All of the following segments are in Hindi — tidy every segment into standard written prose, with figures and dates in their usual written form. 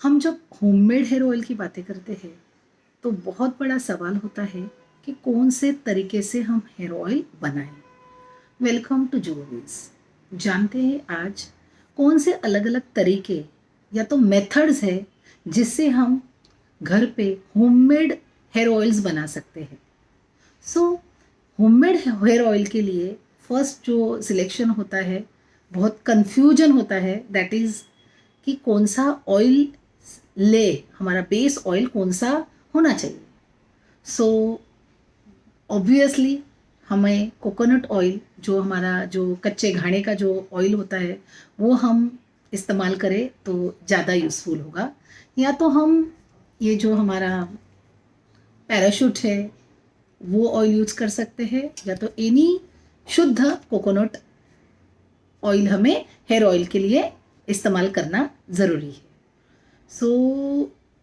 हम जब होममेड हेयर ऑयल की बातें करते हैं तो बहुत बड़ा सवाल होता है कि कौन से तरीके से हम हेयर ऑयल बनाएं। Welcome to Jovees. जानते हैं आज कौन से अलग अलग तरीके या तो मेथड्स है जिससे हम घर पे होममेड हेयर ऑयल्स बना सकते हैं। सो होममेड हेयर ऑयल के लिए फर्स्ट जो सिलेक्शन होता है, बहुत कंफ्यूजन होता है, दैट इज़ कि कौन सा ऑयल ले, हमारा बेस ऑयल कौन सा होना चाहिए। सो ऑब्वियसली हमें कोकोनट ऑयल, जो हमारा जो कच्चे घाने का जो ऑयल होता है, वो हम इस्तेमाल करें तो ज़्यादा यूज़फुल होगा। या तो हम ये जो हमारा पैराशूट है वो ऑयल यूज़ कर सकते हैं, या तो एनी शुद्ध कोकोनट ऑयल हमें हेयर ऑयल के लिए इस्तेमाल करना ज़रूरी है। सो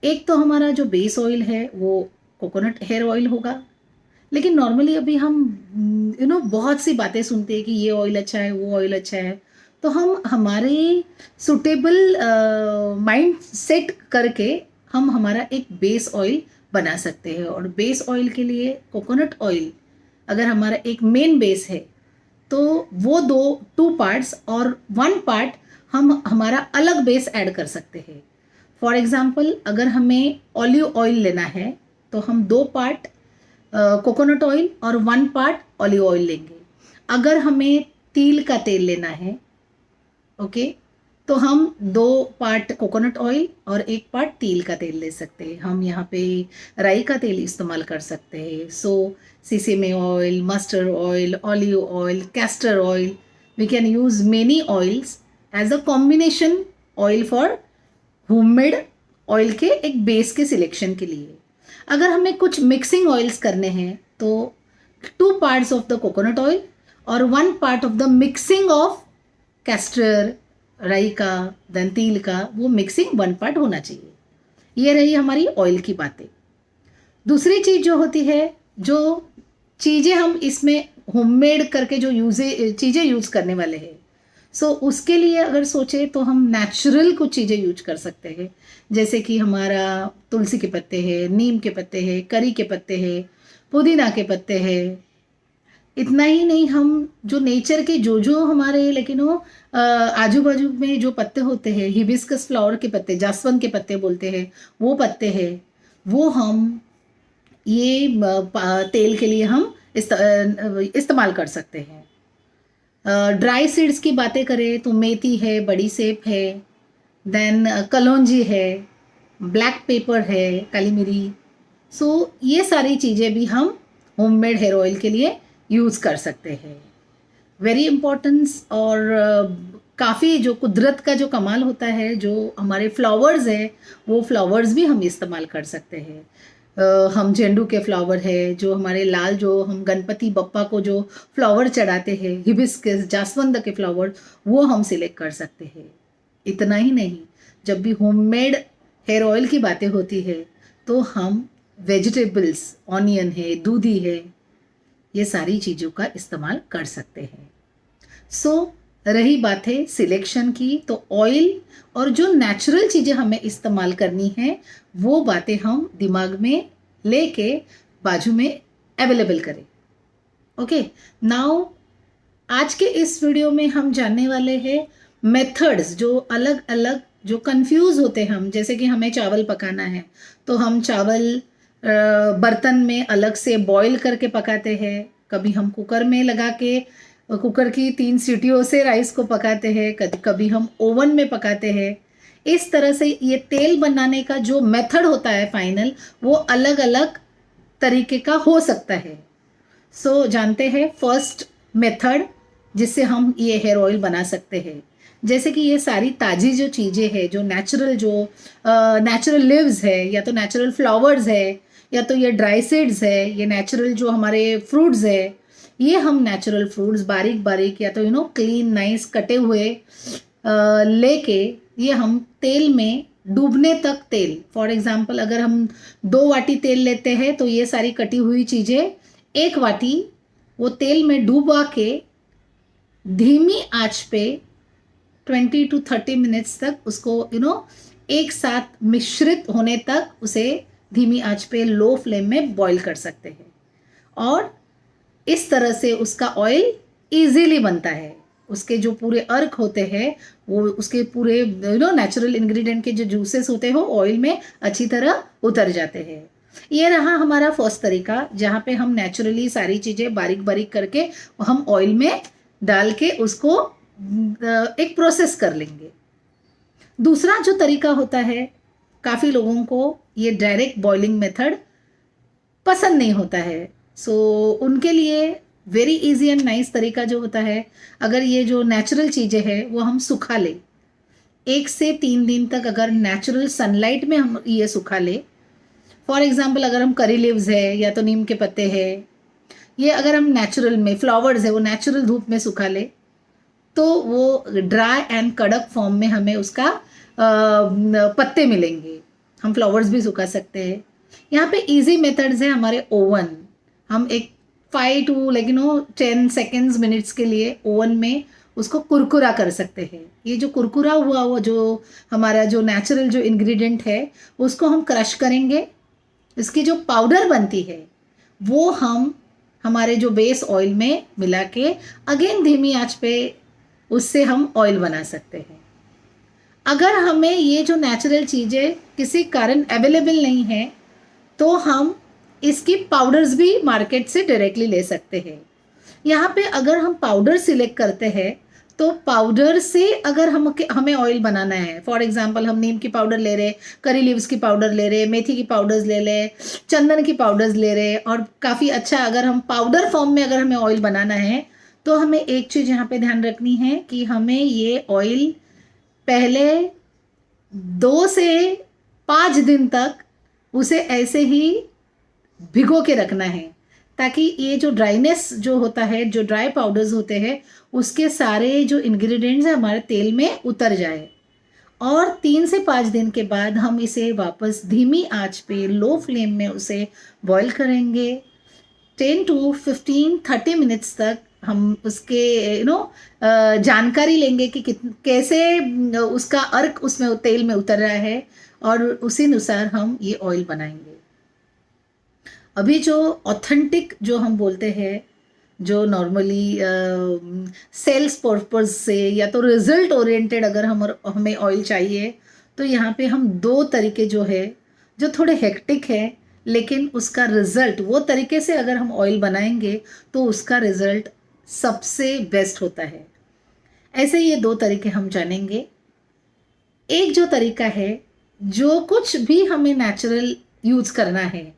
एक तो हमारा जो बेस ऑयल है वो कोकोनट हेयर ऑयल होगा। लेकिन नॉर्मली अभी हम बहुत सी बातें सुनते हैं कि ये ऑयल अच्छा है, वो ऑयल अच्छा है, तो हम हमारे सुटेबल माइंड सेट करके हम हमारा एक बेस ऑयल बना सकते हैं। और बेस ऑयल के लिए कोकोनट ऑयल अगर हमारा एक मेन बेस है तो वो टू पार्ट्स और वन पार्ट हम हमारा अलग बेस ऐड कर सकते हैं। फॉर एग्जाम्पल अगर हमें ऑलिव ऑयल लेना है तो हम 2 पार्ट कोकोनट ऑयल और 1 पार्ट ऑलिव ऑयल लेंगे। अगर हमें तिल का तेल लेना है, ओके, तो हम 2 पार्ट कोकोनट ऑयल और 1 पार्ट तिल का तेल ले सकते हैं। हम यहाँ पे राई का तेल इस्तेमाल कर सकते हैं। So sesame oil, mustard oil, olive oil, castor oil, we can use many oils as a combination oil for homemade oil के एक बेस के सिलेक्शन के लिए। अगर हमें कुछ मिक्सिंग ऑयल्स करने हैं तो 2 parts of the coconut oil और 1 part of the mixing of castor, राई का, देन तिल का, वो मिक्सिंग 1 पार्ट होना चाहिए। ये रही हमारी ऑयल की बातें। दूसरी चीज़ जो होती है, जो चीज़ें हम इसमें होममेड करके जो चीज़ें यूज़ करने वाले हैं, सो उसके लिए अगर सोचे तो हम नेचुरल कुछ चीज़ें यूज कर सकते हैं। जैसे कि हमारा तुलसी के पत्ते हैं, नीम के पत्ते हैं, करी के पत्ते हैं, पुदीना के पत्ते हैं। इतना ही नहीं, हम जो नेचर के जो हमारे, लेकिन वो आजू बाजू में जो पत्ते होते हैं, हिबिस्कस फ्लावर के पत्ते, जासवंत के पत्ते बोलते हैं, वो पत्ते हैं, वो हम ये तेल के लिए हम इस्तेमाल कर सकते हैं। ड्राई सीड्स की बातें करें तो मेथी है, बड़ी सेब है, देन कलौंजी है, ब्लैक पेपर है, काली मिरी। सो ये सारी चीज़ें भी हम होममेड हेयर ऑयल के लिए यूज़ कर सकते हैं। Very importance. और काफ़ी जो कुदरत का जो कमाल होता है, जो हमारे फ्लावर्स हैं, वो फ्लावर्स भी हम इस्तेमाल कर सकते हैं। हम झंडू के फ्लावर है, जो हमारे लाल, जो हम गणपति बप्पा को जो फ्लावर चढ़ाते हैं, हिबिस्कस, जासवंद के फ्लावर, वो हम सिलेक्ट कर सकते हैं। इतना ही नहीं, जब भी होममेड हेयर ऑयल की बातें होती है तो हम वेजिटेबल्स, ऑनियन है, दूधी है, ये सारी चीज़ों का इस्तेमाल कर सकते हैं। सो रही बात है सिलेक्शन की, तो ऑयल और जो नेचुरल चीज़ें हमें इस्तेमाल करनी है वो बातें हम दिमाग में लेके बाजू में अवेलेबल करें। ओके, नाउ आज के इस वीडियो में हम जानने वाले हैं मेथड्स, जो अलग अलग, जो कंफ्यूज होते हैं हम। जैसे कि हमें चावल पकाना है तो हम चावल बर्तन में अलग से बॉईल करके पकाते हैं, कभी हम कुकर में लगा के कुकर की 3 सीटियों से राइस को पकाते हैं, कभी हम ओवन में पकाते हैं। इस तरह से ये तेल बनाने का जो मेथड होता है फाइनल, वो अलग अलग तरीके का हो सकता है। सो जानते हैं फर्स्ट मेथड जिससे हम ये हेयर ऑयल बना सकते हैं। जैसे कि ये सारी ताज़ी जो चीज़ें हैं, जो नेचुरल, जो नेचुरल लिव्स है, या तो नेचुरल फ्लावर्स है, या तो ये ड्राई सीड्स है, ये नेचुरल जो हमारे फ्रूट्स है, ये हम नेचुरल फ्रूट्स बारीक बारीक या तो क्लीन नाइस कटे हुए लेके ये हम तेल में डूबने तक, तेल फॉर एग्जांपल अगर हम 2 वाटी तेल लेते हैं तो ये सारी कटी हुई चीज़ें 1 वाटी वो तेल में डूबा के धीमी आंच पे 20 to 30 मिनट्स तक उसको एक साथ मिश्रित होने तक उसे धीमी आंच पे लो फ्लेम में बॉईल कर सकते हैं। और इस तरह से उसका ऑयल इजीली बनता है। उसके जो पूरे अर्क होते हैं वो उसके पूरे नेचुरल इंग्रेडिएंट के जो जूसेस होते हैं वो ऑयल में अच्छी तरह उतर जाते हैं। ये रहा हमारा फर्स्ट तरीका, जहाँ पे हम नेचुरली सारी चीज़ें बारीक बारीक करके हम ऑयल में डाल के उसको एक प्रोसेस कर लेंगे। दूसरा जो तरीका होता है, काफ़ी लोगों को ये डायरेक्ट बॉइलिंग मेथड पसंद नहीं होता है। उनके लिए वेरी इजी एंड नाइस तरीका जो होता है, अगर ये जो नेचुरल चीज़ें हैं वो हम सुखा ले, 1 से 3 दिन तक अगर नेचुरल सनलाइट में हम ये सुखा ले। फॉर एग्जाम्पल अगर हम करी लीव्स है या तो नीम के पत्ते हैं, ये अगर हम नेचुरल में फ्लावर्स है वो नेचुरल धूप में सुखा ले तो वो ड्राई एंड कड़क फॉर्म में हमें उसका पत्ते मिलेंगे। हम फ्लावर्स भी सुखा सकते हैं। यहाँ पे इजी मेथड्स है हमारे ओवन। हम एक 5 to 10 सेकेंड्स मिनट्स के लिए ओवन में उसको कुरकुरा कर सकते हैं। ये जो कुरकुरा हुआ वो जो हमारा जो नेचुरल जो इंग्रेडिएंट है उसको हम क्रश करेंगे। इसकी जो पाउडर बनती है वो हम हमारे जो बेस ऑयल में मिला के अगेन धीमी आंच पे उससे हम ऑयल बना सकते हैं। अगर हमें ये जो नेचुरल चीज़ें किसी कारण अवेलेबल नहीं है तो हम इसकी पाउडर्स भी मार्केट से डायरेक्टली ले सकते हैं। यहाँ पे अगर हम पाउडर सिलेक्ट करते हैं तो पाउडर से अगर हमें ऑयल बनाना है, फॉर एग्जांपल हम नीम की पाउडर ले रहे, करी लीव्स की पाउडर ले रहे, मेथी की पाउडर्स ले रहे, चंदन की पाउडर्स ले रहे, और काफ़ी अच्छा अगर हम पाउडर फॉर्म में अगर हमें ऑयल बनाना है तो हमें एक चीज़ यहाँ पे ध्यान रखनी है कि हमें ये ऑयल पहले 2 से 5 दिन तक उसे ऐसे ही भिगो के रखना है, ताकि ये जो ड्राइनेस जो होता है, जो ड्राई पाउडर्स होते हैं, उसके सारे जो इंग्रेडिएंट्स हैं हमारे तेल में उतर जाए। और 3 से 5 दिन के बाद हम इसे वापस धीमी आंच पे लो फ्लेम में उसे बॉईल करेंगे। 10 to 15-30 मिनट्स तक हम उसके जानकारी लेंगे कि कैसे उसका अर्क उसमें तेल में उतर रहा है, और उसी अनुसार हम ये ऑयल बनाएंगे। अभी जो ऑथेंटिक जो हम बोलते हैं, जो नॉर्मली सेल्स पर्पज से या तो रिजल्ट ओरिएंटेड अगर हमें ऑयल चाहिए, तो यहाँ पे हम 2 तरीके जो है जो थोड़े हेक्टिक है लेकिन उसका रिजल्ट वो तरीके से अगर हम ऑयल बनाएंगे तो उसका रिजल्ट सबसे बेस्ट होता है। ऐसे ये 2 तरीके हम जानेंगे। एक जो तरीका है, जो कुछ भी हमें नेचुरल यूज़ करना है,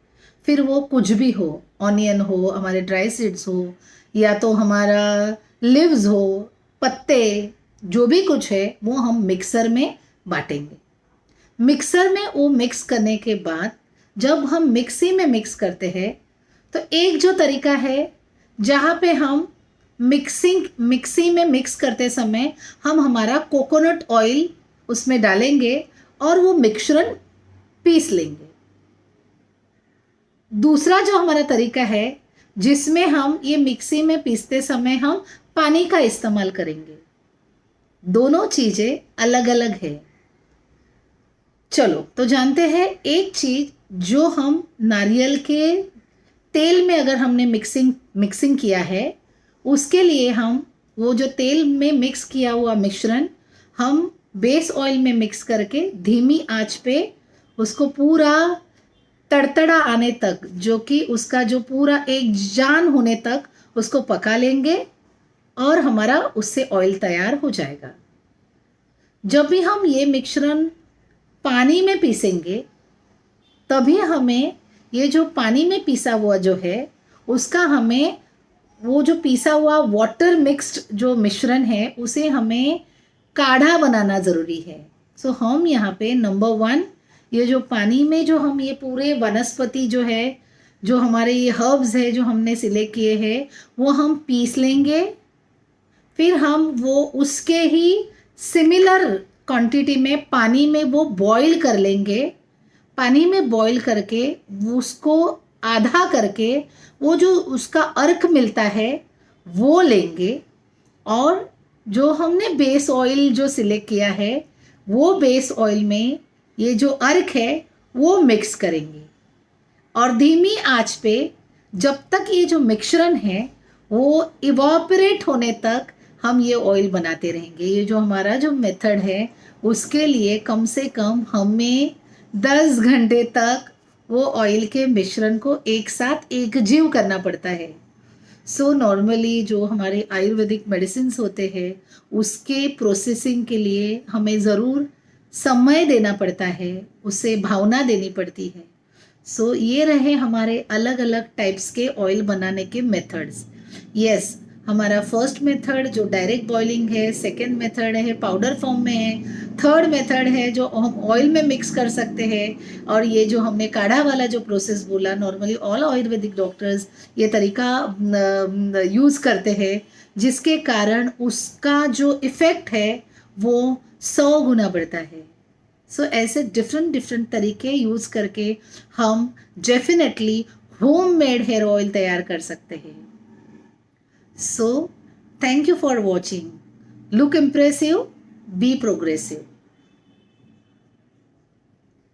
फिर वो कुछ भी हो, ऑनियन हो, हमारे ड्राई सीड्स हो, या तो हमारा लिव्स हो, पत्ते, जो भी कुछ है वो हम मिक्सर में बाटेंगे। मिक्सर में वो मिक्स करने के बाद जब हम मिक्सी में मिक्स करते हैं तो एक जो तरीका है जहाँ पे हम मिक्सी में मिक्स करते समय हम हमारा कोकोनट ऑयल उसमें डालेंगे और वो मिक्सचर पीस लेंगे। दूसरा जो हमारा तरीका है जिसमें हम ये मिक्सी में पीसते समय हम पानी का इस्तेमाल करेंगे। दोनों चीज़ें अलग अलग है। चलो तो जानते हैं एक चीज़, जो हम नारियल के तेल में अगर हमने मिक्सिंग किया है, उसके लिए हम वो जो तेल में मिक्स किया हुआ मिश्रण हम बेस ऑयल में मिक्स करके धीमी आंच पे उसको पूरा तड़तड़ा आने तक, जो कि उसका जो पूरा एक जान होने तक उसको पका लेंगे और हमारा उससे ऑयल तैयार हो जाएगा। जब भी हम ये मिश्रण पानी में पीसेंगे तभी हमें ये जो पानी में पीसा हुआ जो है उसका हमें वो जो पीसा हुआ वाटर मिक्स्ड जो मिश्रण है उसे हमें काढ़ा बनाना ज़रूरी है। सो हम यहाँ पे नंबर 1 ये जो पानी में जो हम ये पूरे वनस्पति जो है, जो हमारे ये हर्ब्स है जो हमने सिलेक्ट किए हैं, वो हम पीस लेंगे। फिर हम वो उसके ही सिमिलर क्वांटिटी में पानी में वो बॉईल कर लेंगे। पानी में बॉईल करके उसको आधा करके वो जो उसका अर्क मिलता है वो लेंगे और जो हमने बेस ऑयल जो सिलेक्ट किया है वो बेस ऑयल में ये जो अर्क है वो मिक्स करेंगे और धीमी आंच पे जब तक ये जो मिक्सचर है वो इवॉपरेट होने तक हम ये ऑयल बनाते रहेंगे। ये जो हमारा जो मेथड है उसके लिए कम से कम हमें 10 घंटे तक वो ऑयल के मिश्रण को एक साथ एकजीव करना पड़ता है। सो नॉर्मली जो हमारे आयुर्वेदिक मेडिसिन होते हैं उसके प्रोसेसिंग के लिए हमें ज़रूर समय देना पड़ता है, उसे भावना देनी पड़ती है। सो ये रहे हमारे अलग अलग टाइप्स के ऑयल बनाने के मेथड्स। यस, हमारा फर्स्ट मेथड जो डायरेक्ट बॉइलिंग है, सेकेंड मेथड है पाउडर फॉर्म में है, थर्ड मेथड है जो हम ऑयल में मिक्स कर सकते हैं, और ये जो हमने काढ़ा वाला जो प्रोसेस बोला, नॉर्मली ऑल आयुर्वेदिक डॉक्टर्स ये तरीका यूज़ करते हैं जिसके कारण उसका जो इफ़ेक्ट है वो 100 गुना बढ़ता है। सो ऐसे डिफरेंट डिफरेंट तरीके यूज़ करके हम डेफिनेटली होममेड हेयर ऑयल तैयार कर सकते हैं। So thank you for watching. Look impressive, be progressive.